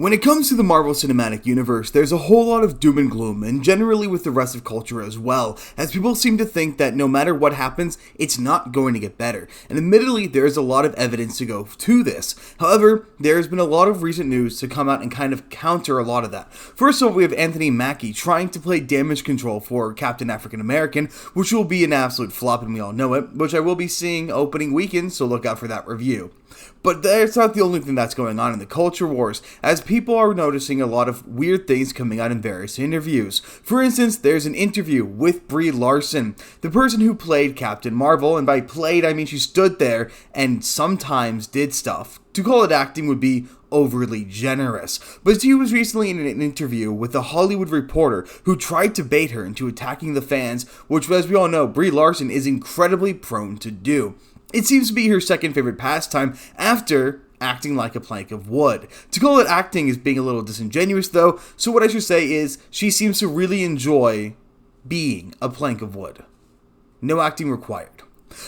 When it comes to the Marvel Cinematic Universe, there's a whole lot of doom and gloom, and generally with the rest of culture as well, as people seem to think that no matter what happens, it's not going to get better. And admittedly, there is a lot of evidence to go to this. However, there has been a lot of recent news to come out and kind of counter a lot of that. First off, we have Anthony Mackie trying to play damage control for Captain African American, which will be an absolute flop, and we all know it, which I will be seeing opening weekend, so look out for that review. But that's not the only thing that's going on in the culture wars, as people are noticing a lot of weird things coming out in various interviews. For instance, there's an interview with Brie Larson, the person who played Captain Marvel, and by played I mean she stood there and sometimes did stuff. To call it acting would be overly generous, but she was recently in an interview with a Hollywood reporter who tried to bait her into attacking the fans, which, as we all know, Brie Larson is incredibly prone to do. It seems to be her second favorite pastime after acting like a plank of wood. To call it acting is being a little disingenuous though, so what I should say is she seems to really enjoy being a plank of wood. No acting required.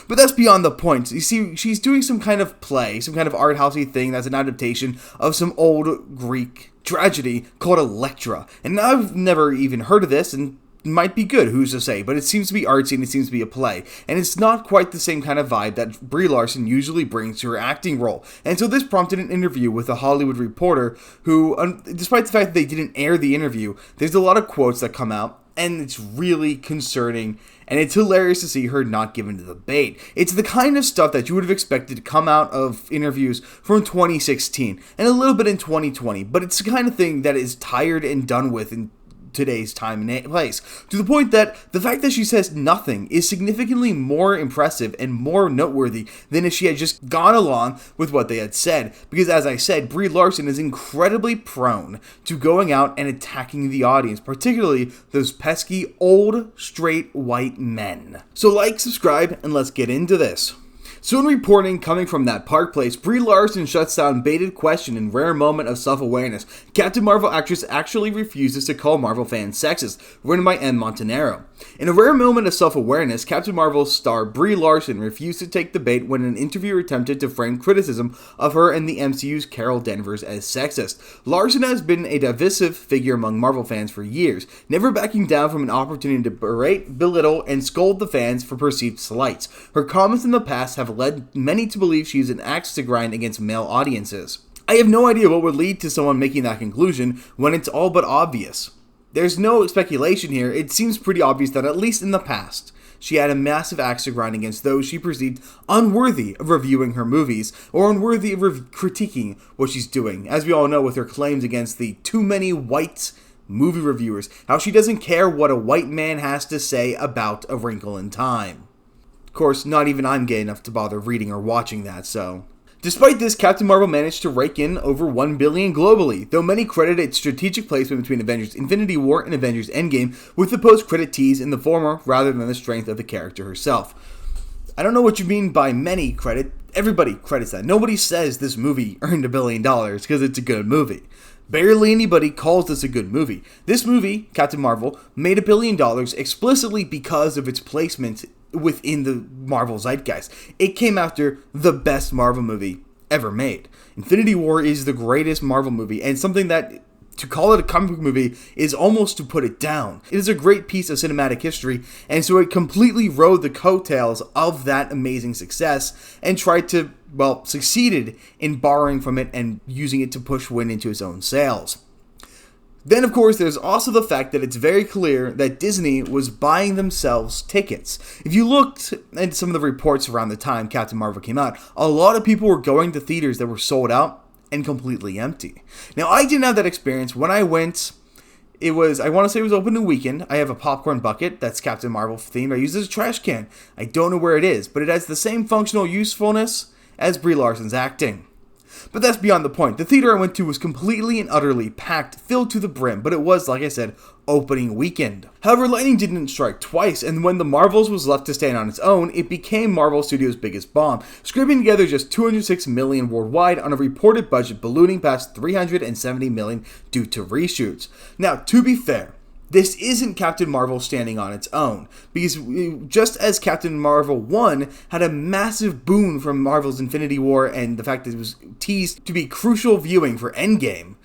But that's beyond the point. You see, she's doing some kind of play, some kind of art housey thing that's an adaptation of some old Greek tragedy called Elektra. And I've never even heard of this, and might be good, who's to say, but it seems to be artsy and it seems to be a play, and it's not quite the same kind of vibe that Brie Larson usually brings to her acting role. And so this prompted an interview with a Hollywood reporter who, despite the fact that they didn't air the interview, there's a lot of quotes that come out, and it's really concerning, and it's hilarious to see her not given to the bait. It's the kind of stuff that you would have expected to come out of interviews from 2016, and a little bit in 2020, but it's the kind of thing that is tired and done with in today's time and place, to the point that the fact that she says nothing is significantly more impressive and more noteworthy than if she had just gone along with what they had said, because as I said, Brie Larson is incredibly prone to going out and attacking the audience, particularly those pesky old straight white men. So like, subscribe, and let's get into this. So in reporting coming from that Park Place, Brie Larson shuts down baited question in rare moment of self-awareness. Captain Marvel actress actually refuses to call Marvel fans sexist, written by M. Montanaro. In a rare moment of self-awareness, Captain Marvel star Brie Larson refused to take the bait when an interviewer attempted to frame criticism of her and the MCU's Carol Danvers as sexist. Larson has been a divisive figure among Marvel fans for years, never backing down from an opportunity to berate, belittle, and scold the fans for perceived slights. Her comments in the past have led many to believe she is an axe to grind against male audiences. I have no idea what would lead to someone making that conclusion when it's all but obvious. There's no speculation here. It seems pretty obvious that at least in the past, she had a massive axe to grind against those she perceived unworthy of reviewing her movies or unworthy of critiquing what she's doing. As we all know with her claims against the too many white movie reviewers, how she doesn't care what a white man has to say about A Wrinkle in Time. Of course, not even I'm gay enough to bother reading or watching that, so. Despite this, Captain Marvel managed to rake in over $1 billion globally, though many credit its strategic placement between Avengers Infinity War and Avengers Endgame, with the post-credit tease in the former rather than the strength of the character herself. I don't know what you mean by many credit. Everybody credits that. Nobody says this movie earned $1 billion because it's a good movie. Barely anybody calls this a good movie. This movie, Captain Marvel, made $1 billion explicitly because of its placement within the Marvel zeitgeist. It came after the best Marvel movie ever made. Infinity War is the greatest Marvel movie, and something that to call it a comic book movie is almost to put it down. It is a great piece of cinematic history, and so it completely rode the coattails of that amazing success and tried to, succeeded in borrowing from it and using it to push wind into its own sails. Then, of course, there's also the fact that it's very clear that Disney was buying themselves tickets. If you looked at some of the reports around the time Captain Marvel came out, a lot of people were going to theaters that were sold out and completely empty. Now, I didn't have that experience. When I went, I want to say it was opening weekend. I have a popcorn bucket that's Captain Marvel themed. I use it as a trash can. I don't know where it is, but it has the same functional usefulness as Brie Larson's acting. But that's beyond the point. The theater I went to was completely and utterly packed, filled to the brim, but it was, like I said, opening weekend. However, lightning didn't strike twice, and when The Marvels was left to stand on its own, it became Marvel Studios' biggest bomb, scraping together just $206 million worldwide on a reported budget ballooning past $370 million due to reshoots. Now, to be fair, this isn't Captain Marvel standing on its own, because just as Captain Marvel 1 had a massive boon from Marvel's Infinity War and the fact that it was teased to be crucial viewing for Endgame,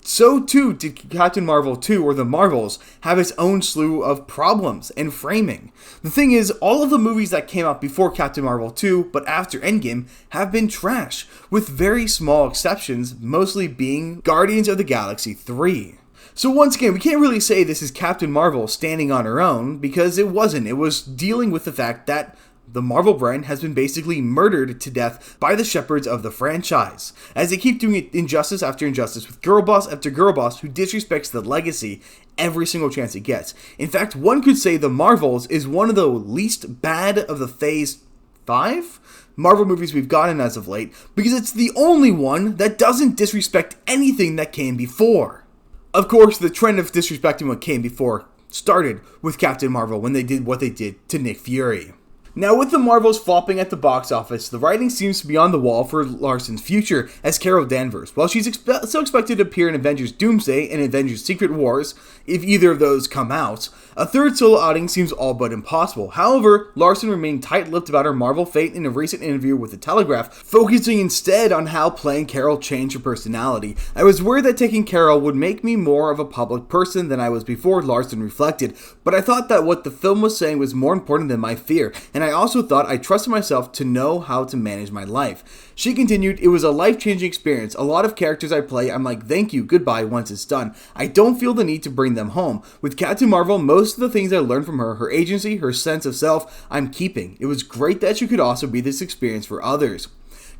So too did Captain Marvel 2, or the Marvels, have its own slew of problems and framing. The thing is, all of the movies that came out before Captain Marvel 2, but after Endgame, have been trash, with very small exceptions, mostly being Guardians of the Galaxy 3. So once again, we can't really say this is Captain Marvel standing on her own, because it wasn't. It was dealing with the fact that the Marvel brand has been basically murdered to death by the shepherds of the franchise, as they keep doing it injustice after injustice with girl boss after girl boss who disrespects the legacy every single chance it gets. In fact, one could say the Marvels is one of the least bad of the Phase 5 Marvel movies we've gotten as of late, because it's the only one that doesn't disrespect anything that came before. Of course, the trend of disrespecting what came before started with Captain Marvel when they did what they did to Nick Fury. Now, with the Marvels flopping at the box office, the writing seems to be on the wall for Larson's future as Carol Danvers. While she's still expected to appear in Avengers Doomsday and Avengers Secret Wars, if either of those come out, a third solo outing seems all but impossible. However, Larson remained tight-lipped about her Marvel fate in a recent interview with the Telegraph, focusing instead on how playing Carol changed her personality. "I was worried that taking Carol would make me more of a public person than I was before," Larson reflected, "but I thought that what the film was saying was more important than my fear, and I also thought I trusted myself to know how to manage my life." She continued, "It was a life-changing experience. A lot of characters I play, I'm like, thank you, goodbye once it's done. I don't feel the need to bring them home. With Captain Marvel, most of the things I learned from her agency, her sense of self, I'm keeping. It was great that she could also be this experience for others."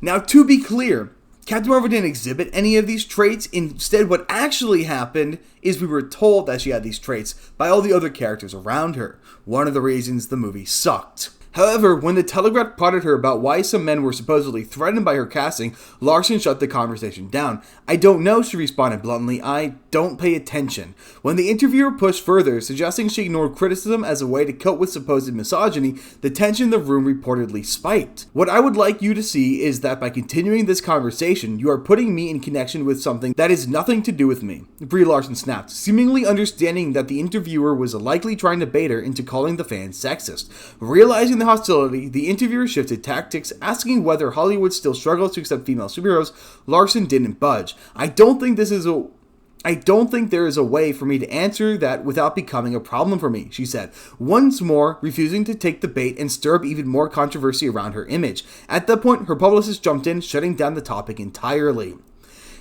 Now, to be clear, Captain Marvel didn't exhibit any of these traits. Instead, what actually happened is we were told that she had these traits by all the other characters around her. One of the reasons the movie sucked. However, when the Telegraph prodded her about why some men were supposedly threatened by her casting, Larson shut the conversation down. "I don't know," she responded bluntly. "I don't pay attention." When the interviewer pushed further, suggesting she ignored criticism as a way to cope with supposed misogyny, the tension in the room reportedly spiked. "What I would like you to see is that by continuing this conversation, you are putting me in connection with something that is nothing to do with me," Brie Larson snapped, seemingly understanding that the interviewer was likely trying to bait her into calling the fans sexist. Realizing the hostility, the interviewer shifted tactics, asking whether Hollywood still struggles to accept female superheroes. Larson didn't budge. I don't think there is a way for me to answer that without becoming a problem for me," she said, once more refusing to take the bait and stir up even more controversy around her image. At that point, her publicist jumped in, shutting down the topic entirely.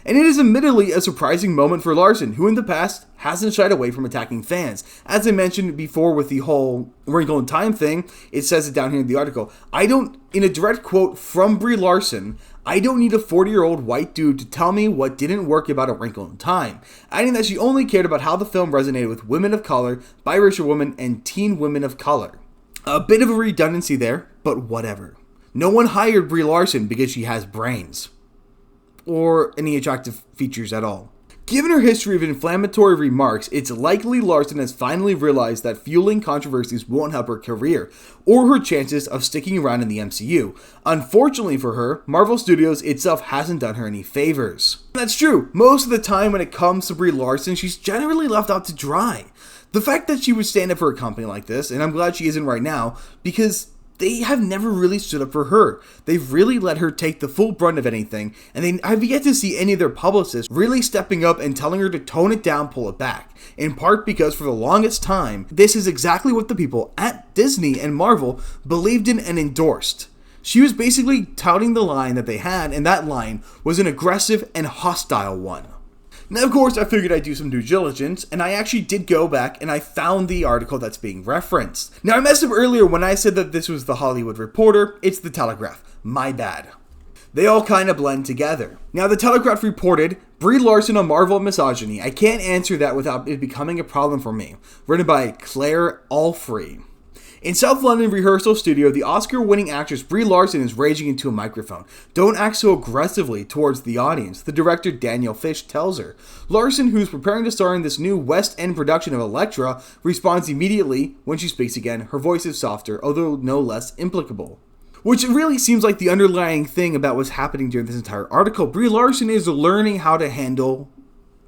And it is admittedly a surprising moment for Larson, who in the past hasn't shied away from attacking fans. As I mentioned before with the whole Wrinkle in Time thing, it says it down here in the article, in a direct quote from Brie Larson, "I don't need a 40-year-old white dude to tell me what didn't work about A Wrinkle in Time," adding that she only cared about how the film resonated with women of color, biracial women, and teen women of color. A bit of a redundancy there, but whatever. No one hired Brie Larson because she has brains. Or any attractive features at all. Given her history of inflammatory remarks, it's likely Larson has finally realized that fueling controversies won't help her career, or her chances of sticking around in the MCU. Unfortunately for her, Marvel Studios itself hasn't done her any favors. That's true. Most of the time when it comes to Brie Larson, she's generally left out to dry. The fact that she would stand up for a company like this, and I'm glad she isn't right now, because they have never really stood up for her. They've really let her take the full brunt of anything, and they have yet to see any of their publicists really stepping up and telling her to tone it down, pull it back. In part because for the longest time, this is exactly what the people at Disney and Marvel believed in and endorsed. She was basically touting the line that they had, and that line was an aggressive and hostile one. Now, of course, I figured I'd do some due diligence, and I actually did go back and I found the article that's being referenced. Now, I messed up earlier when I said that this was the Hollywood Reporter. It's the Telegraph. My bad. They all kind of blend together. Now, the Telegraph reported, "Brie Larson on Marvel misogyny. I can't answer that without it becoming a problem for me." Written by Claire Allfrey. In South London rehearsal studio, the Oscar-winning actress Brie Larson is raging into a microphone. "Don't act so aggressively towards the audience," the director Daniel Fish tells her. Larson, who's preparing to star in this new West End production of Elektra, responds immediately. When she speaks again, her voice is softer, although no less implicable. Which really seems like the underlying thing about what's happening during this entire article. Brie Larson is learning how to handle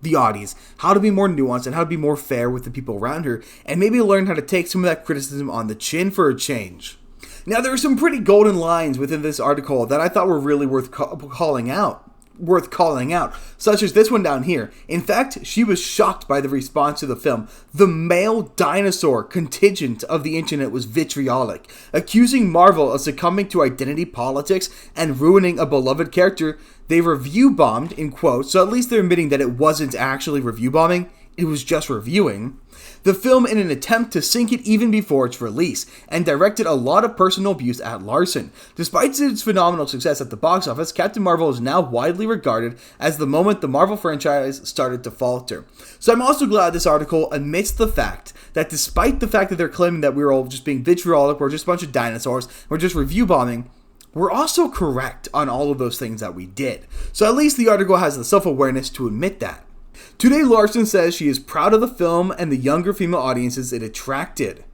the audience, how to be more nuanced and how to be more fair with the people around her, and maybe learn how to take some of that criticism on the chin for a change. Now, there are some pretty golden lines within this article that I thought were really worth calling out. worth calling out, such as this one down here. In fact, she was shocked by the response to the film. The male dinosaur contingent of the internet was vitriolic, accusing Marvel of succumbing to identity politics and ruining a beloved character they review bombed, in quotes, so at least they're admitting that it wasn't actually review bombing, it was just reviewing the film in an attempt to sink it even before its release, and directed a lot of personal abuse at Larson. Despite its phenomenal success at the box office, Captain Marvel is now widely regarded as the moment the Marvel franchise started to falter. So I'm also glad this article admits the fact that despite the fact that they're claiming that we're all just being vitriolic, we're just a bunch of dinosaurs, we're just review bombing, we're also correct on all of those things that we did. So at least the article has the self-awareness to admit that. Today, Larson says she is proud of the film and the younger female audiences it attracted.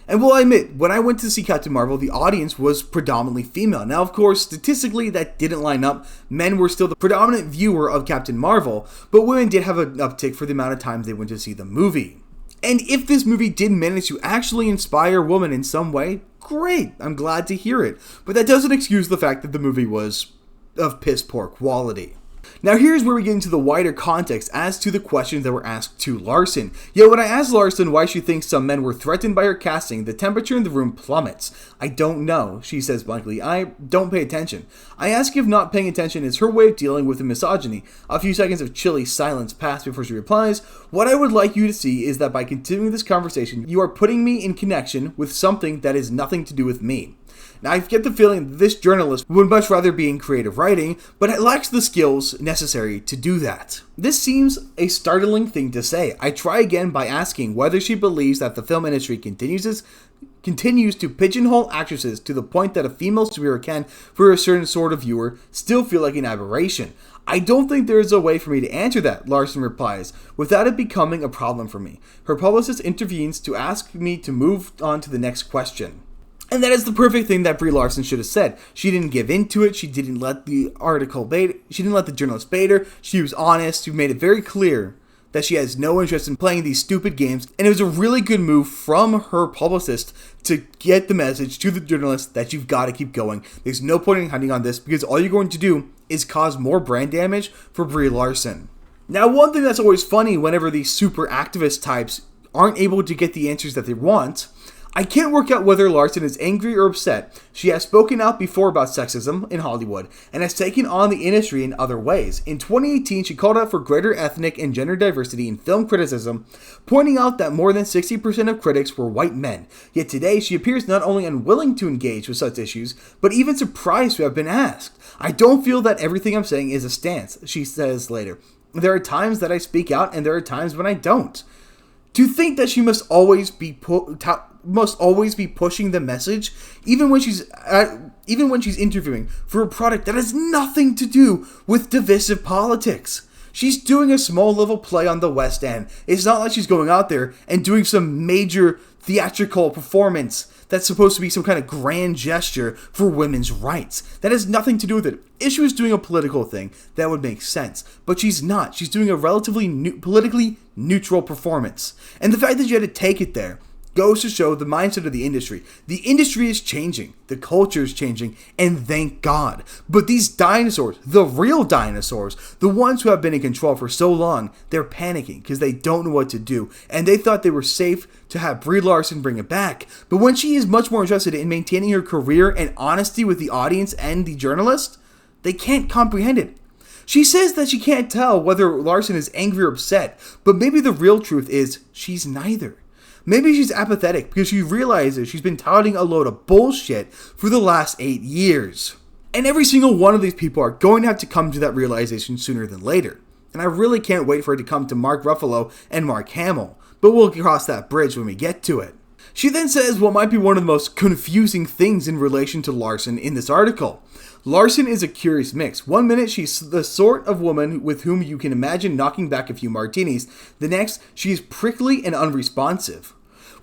And will I admit, when I went to see Captain Marvel, the audience was predominantly female. Now, of course, statistically, that didn't line up. Men were still the predominant viewer of Captain Marvel, but women did have an uptick for the amount of times they went to see the movie. And if this movie did manage to actually inspire women in some way, great, I'm glad to hear it. But that doesn't excuse the fact that the movie was of piss poor quality. Now here's where we get into the wider context as to the questions that were asked to Larson. Yet when I asked Larson why she thinks some men were threatened by her casting, the temperature in the room plummets. I don't know, she says blankly. I don't pay attention. I ask if not paying attention is her way of dealing with the misogyny. A few seconds of chilly silence pass before she replies, "What I would like you to see is that by continuing this conversation, you are putting me in connection with something that has nothing to do with me." Now, I get the feeling that this journalist would much rather be in creative writing, but it lacks the skills necessary to do that. This seems a startling thing to say. I try again by asking whether she believes that the film industry continues to pigeonhole actresses to the point that a female superhero can, for a certain sort of viewer, still feel like an aberration. I don't think there is a way for me to answer that, Larson replies, without it becoming a problem for me. Her publicist intervenes to ask me to move on to the next question. And that is the perfect thing that Brie Larson should have said. She didn't give into it. She didn't let the journalist bait her. She was honest. She made it very clear that she has no interest in playing these stupid games. And it was a really good move from her publicist to get the message to the journalist that you've got to keep going. There's no point in hiding on this because all you're going to do is cause more brand damage for Brie Larson. Now, one thing that's always funny whenever these super activist types aren't able to get the answers that they want, I can't work out whether Larson is angry or upset. She has spoken out before about sexism in Hollywood and has taken on the industry in other ways. In 2018, she called out for greater ethnic and gender diversity in film criticism, pointing out that more than 60% of critics were white men. Yet today, she appears not only unwilling to engage with such issues, but even surprised to have been asked. I don't feel that everything I'm saying is a stance, she says later. There are times that I speak out and there are times when I don't. To think that she must always be pushing the message, even when she's interviewing for a product that has nothing to do with divisive politics. She's doing a small level play on the West End. It's not like she's going out there and doing some major theatrical performance that's supposed to be some kind of grand gesture for women's rights. That has nothing to do with it. If she was doing a political thing, that would make sense. But she's not. She's doing a relatively politically neutral performance. And the fact that you had to take it there goes to show the mindset of the industry. The industry is changing, the culture is changing, and thank God. But these dinosaurs, the real dinosaurs, the ones who have been in control for so long, they're panicking because they don't know what to do. And they thought they were safe to have Brie Larson bring it back. But when she is much more interested in maintaining her career and honesty with the audience and the journalist, they can't comprehend it. She says that she can't tell whether Larson is angry or upset, but maybe the real truth is she's neither. Maybe she's apathetic because she realizes she's been touting a load of bullshit for the last 8 years. And every single one of these people are going to have to come to that realization sooner than later. And I really can't wait for it to come to Mark Ruffalo and Mark Hamill, but we'll cross that bridge when we get to it. She then says what might be one of the most confusing things in relation to Larson in this article. Larson is a curious mix. One minute she's the sort of woman with whom you can imagine knocking back a few martinis. The next, she's prickly and unresponsive.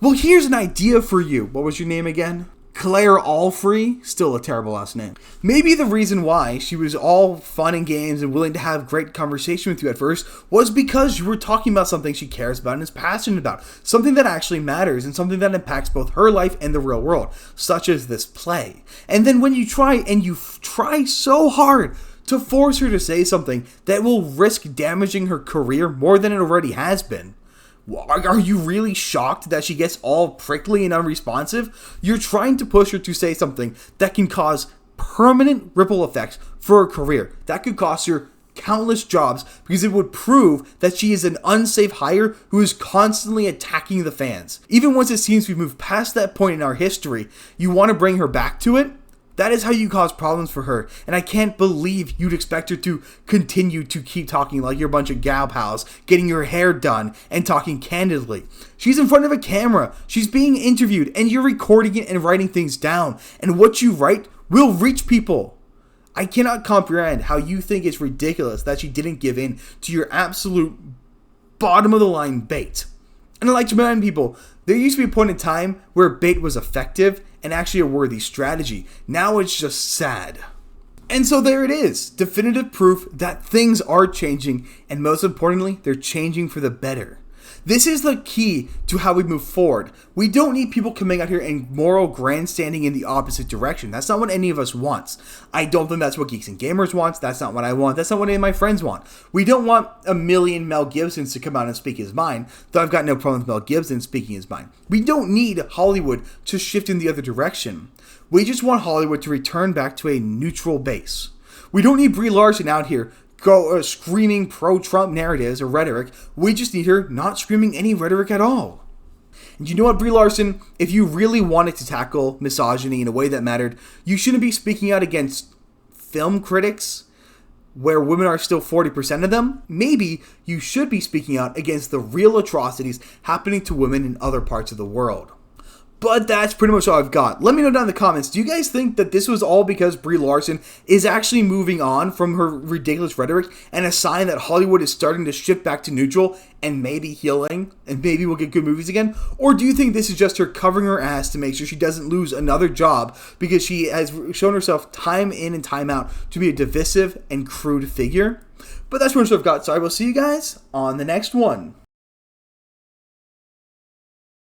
Well, here's an idea for you. What was your name again? Claire Allfrey? Still a terrible last name. Maybe the reason why she was all fun and games and willing to have great conversation with you at first was because you were talking about something she cares about and is passionate about. Something that actually matters and something that impacts both her life and the real world, such as this play. And then when you try so hard to force her to say something that will risk damaging her career more than it already has been. Are you really shocked that she gets all prickly and unresponsive? You're trying to push her to say something that can cause permanent ripple effects for her career. That could cost her countless jobs because it would prove that she is an unsafe hire who is constantly attacking the fans. Even once it seems we've moved past that point in our history, you want to bring her back to it? That is how you cause problems for her, and I can't believe you'd expect her to continue to keep talking like you're a bunch of gal pals, getting your hair done, and talking candidly. She's in front of a camera, she's being interviewed, and you're recording it and writing things down, and what you write will reach people. I cannot comprehend how you think it's ridiculous that she didn't give in to your absolute bottom of the line bait. And I like to remind people, there used to be a point in time where bait was effective and actually a worthy strategy. Now it's just sad. And so there it is, definitive proof that things are changing, and most importantly, they're changing for the better. This is the key to how we move forward. We don't need people coming out here and moral grandstanding in the opposite direction. That's not what any of us wants. I don't think that's what Geeks and Gamers wants. That's not what I want. That's not what any of my friends want. We don't want a million Mel Gibsons to come out and speak his mind, though I've got no problem with Mel Gibson speaking his mind. We don't need Hollywood to shift in the other direction. We just want Hollywood to return back to a neutral base. We don't need Brie Larson out here screaming pro-Trump narratives or rhetoric. We just need her not screaming any rhetoric at all. And you know what, Brie Larson? If you really wanted to tackle misogyny in a way that mattered, you shouldn't be speaking out against film critics where women are still 40% of them. Maybe you should be speaking out against the real atrocities happening to women in other parts of the world. But that's pretty much all I've got. Let me know down in the comments, do you guys think that this was all because Brie Larson is actually moving on from her ridiculous rhetoric and a sign that Hollywood is starting to shift back to neutral and maybe healing and maybe we'll get good movies again? Or do you think this is just her covering her ass to make sure she doesn't lose another job because she has shown herself time in and time out to be a divisive and crude figure? But that's pretty much what I've got, so I will see you guys on the next one.